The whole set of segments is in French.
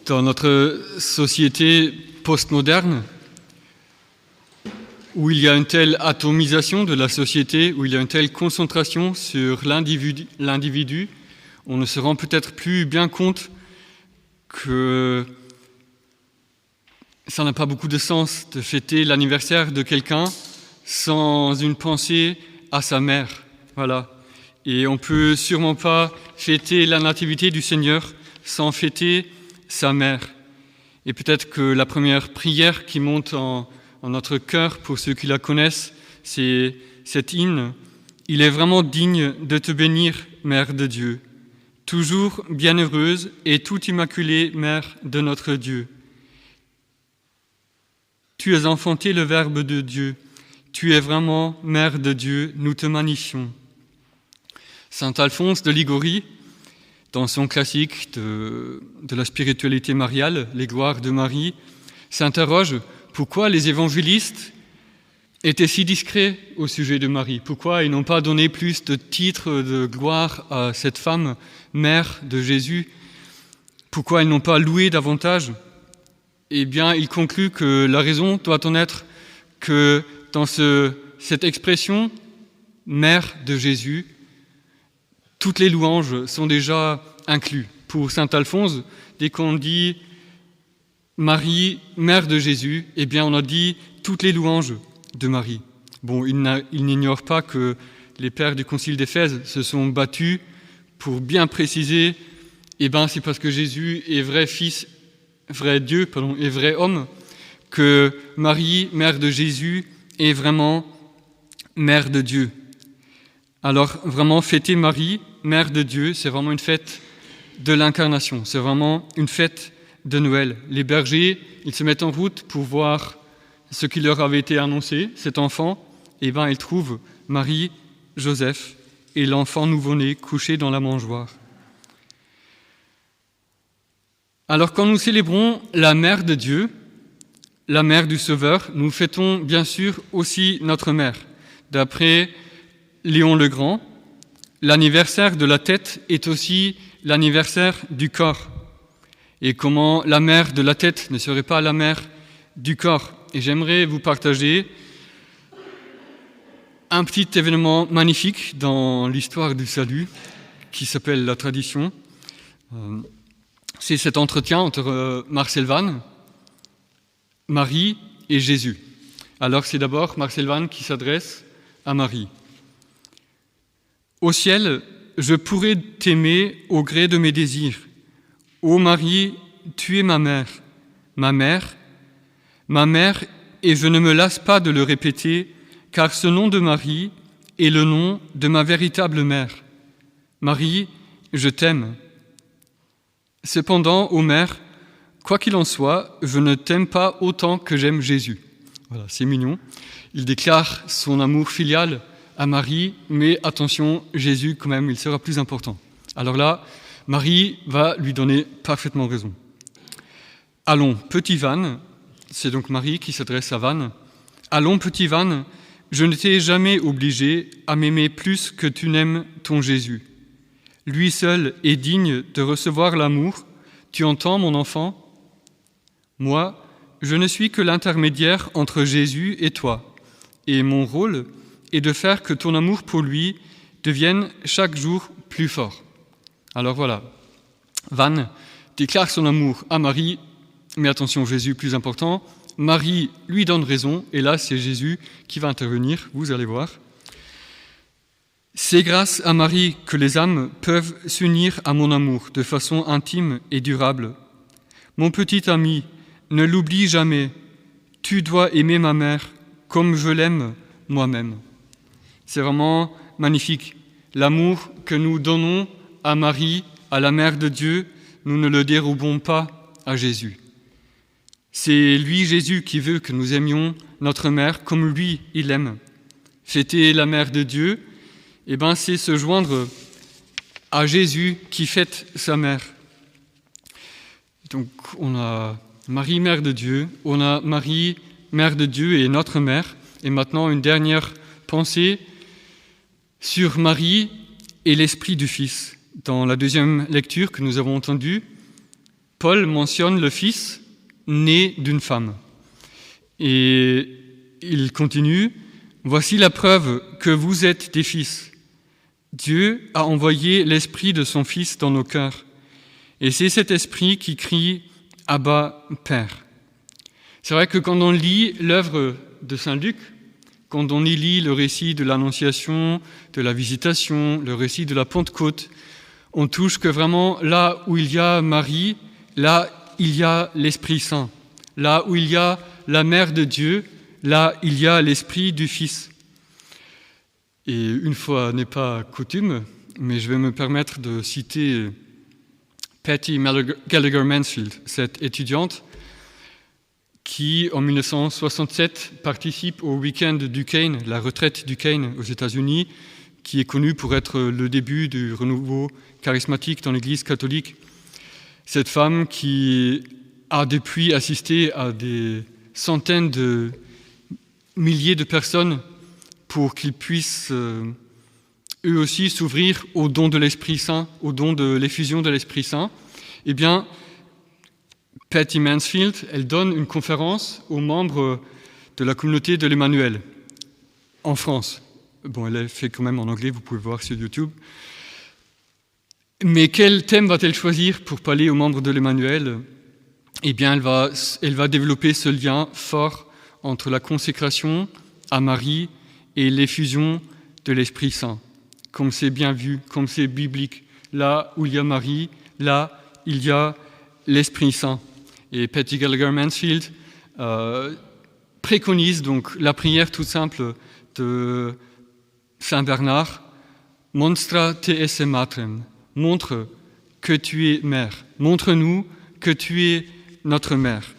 Dans notre société postmoderne, où il y a une telle atomisation de la société, où il y a une telle concentration sur l'individu, on ne se rend peut-être plus bien compte que ça n'a pas beaucoup de sens de fêter l'anniversaire de quelqu'un sans une pensée à sa mère. Voilà. Et on ne peut sûrement pas fêter la nativité du Seigneur sans fêter sa mère. Et peut-être que la première prière qui monte en notre cœur, pour ceux qui la connaissent, c'est cet hymne. Il est vraiment digne de te bénir, Mère de Dieu, toujours bienheureuse et tout immaculée Mère de notre Dieu. Tu as enfanté le Verbe de Dieu, tu es vraiment Mère de Dieu, nous te magnifions. Saint Alphonse de Liguori, dans son classique de la spiritualité mariale, Les gloires de Marie, s'interroge pourquoi les évangélistes étaient si discrets au sujet de Marie. Pourquoi ils n'ont pas donné plus de titres de gloire à cette femme, mère de Jésus? Pourquoi ils n'ont pas loué davantage? Eh bien, il conclut que la raison doit en être que dans cette expression, mère de Jésus, toutes les louanges sont déjà incluses. Pour saint Alphonse, dès qu'on dit Marie, mère de Jésus, eh bien on a dit toutes les louanges de Marie. Bon, il n'ignore pas que les pères du concile d'Éphèse se sont battus pour bien préciser, c'est parce que Jésus est vrai fils, vrai Dieu, et vrai homme, que Marie, mère de Jésus, est vraiment mère de Dieu. Alors vraiment fêter Marie, mère de Dieu, c'est vraiment une fête de l'incarnation, c'est vraiment une fête de Noël. Les bergers, ils se mettent en route pour voir ce qui leur avait été annoncé, cet enfant, ils trouvent Marie, Joseph et l'enfant nouveau-né couché dans la mangeoire. Alors quand nous célébrons la mère de Dieu, la mère du Sauveur, nous fêtons bien sûr aussi notre mère. D'après Léon le Grand, l'anniversaire de la tête est aussi l'anniversaire du corps. Et comment la mère de la tête ne serait pas la mère du corps. Et j'aimerais vous partager un petit événement magnifique dans l'histoire du salut qui s'appelle la tradition. C'est cet entretien entre Marcel Van, Marie et Jésus. Alors c'est d'abord Marcel Van qui s'adresse à Marie. Au ciel, je pourrais t'aimer au gré de mes désirs. Ô Marie, tu es ma mère, et je ne me lasse pas de le répéter, car ce nom de Marie est le nom de ma véritable mère. Marie, je t'aime. Cependant, ô mère, quoi qu'il en soit, je ne t'aime pas autant que j'aime Jésus. Voilà, c'est mignon. Il déclare son amour filial à Marie, mais attention, Jésus, quand même, il sera plus important. Alors là, Marie va lui donner parfaitement raison. Allons, petit Van, c'est donc Marie qui s'adresse à Van. Allons, petit Van, je ne t'ai jamais obligé à m'aimer plus que tu n'aimes ton Jésus. Lui seul est digne de recevoir l'amour. Tu entends, mon enfant? Moi, je ne suis que l'intermédiaire entre Jésus et toi, et mon rôle est de faire que ton amour pour lui devienne chaque jour plus fort. Alors voilà, Van déclare son amour à Marie, mais attention, Jésus plus important, Marie lui donne raison, et là c'est Jésus qui va intervenir, vous allez voir. C'est grâce à Marie que les âmes peuvent s'unir à mon amour de façon intime et durable. Mon petit ami, ne l'oublie jamais, tu dois aimer ma mère comme je l'aime moi-même. C'est vraiment magnifique. L'amour que nous donnons à Marie, à la mère de Dieu, nous ne le dérobons pas à Jésus. C'est lui, Jésus, qui veut que nous aimions notre mère comme lui, il aime. Fêter la mère de Dieu, c'est se joindre à Jésus qui fête sa mère. Donc on a Marie, mère de Dieu, on a Marie, mère de Dieu et notre mère. Et maintenant une dernière pensée sur Marie et l'Esprit du Fils. Dans la deuxième lecture que nous avons entendue, Paul mentionne le Fils né d'une femme. Et il continue, « Voici la preuve que vous êtes des fils. Dieu a envoyé l'Esprit de son Fils dans nos cœurs. Et c'est cet Esprit qui crie « Abba, Père ». C'est vrai que quand on lit l'œuvre de Saint Luc, quand on y lit le récit de l'Annonciation, de la Visitation, le récit de la Pentecôte, on touche que vraiment là où il y a Marie, là il y a l'Esprit Saint. Là où il y a la Mère de Dieu, là il y a l'Esprit du Fils. Et une fois n'est pas coutume, mais je vais me permettre de citer Patty Gallagher Mansfield, cette étudiante qui, en 1967, participe au week-end du Cane, la retraite du Cane aux États-Unis, qui est connue pour être le début du renouveau charismatique dans l'Église catholique. Cette femme qui a depuis assisté à des centaines de milliers de personnes pour qu'ils puissent eux aussi s'ouvrir au don de l'Esprit Saint, au don de l'effusion de l'Esprit Saint, eh bien, Patty Mansfield, elle donne une conférence aux membres de la communauté de l'Emmanuel en France. Bon, elle est fait quand même en anglais, vous pouvez voir sur YouTube. Mais quel thème va-t-elle choisir pour parler aux membres de l'Emmanuel ? Eh bien, elle va développer ce lien fort entre la consécration à Marie et l'effusion de l'Esprit Saint. Comme c'est bien vu, comme c'est biblique. Là où il y a Marie, là il y a l'Esprit Saint. Et Patty Gallagher Mansfield préconise donc la prière toute simple de Saint Bernard, Monstra te esse matrem, montre que tu es mère, montre-nous que tu es notre mère.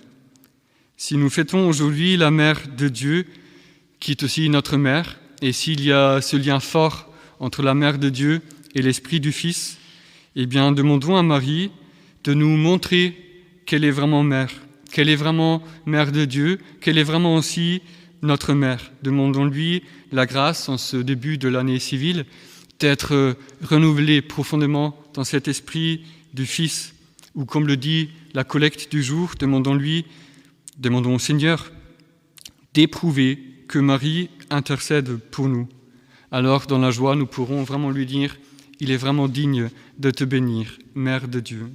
Si nous fêtons aujourd'hui la mère de Dieu, qui est aussi notre mère, et s'il y a ce lien fort entre la mère de Dieu et l'Esprit du Fils, eh bien demandons à Marie de nous montrer qu'elle est vraiment mère de Dieu, qu'elle est vraiment aussi notre mère. Demandons-lui la grâce en ce début de l'année civile d'être renouvelé profondément dans cet esprit du Fils, ou comme le dit la collecte du jour, demandons au Seigneur d'éprouver que Marie intercède pour nous. Alors, dans la joie, nous pourrons vraiment lui dire « Il est vraiment digne de te bénir, Mère de Dieu ».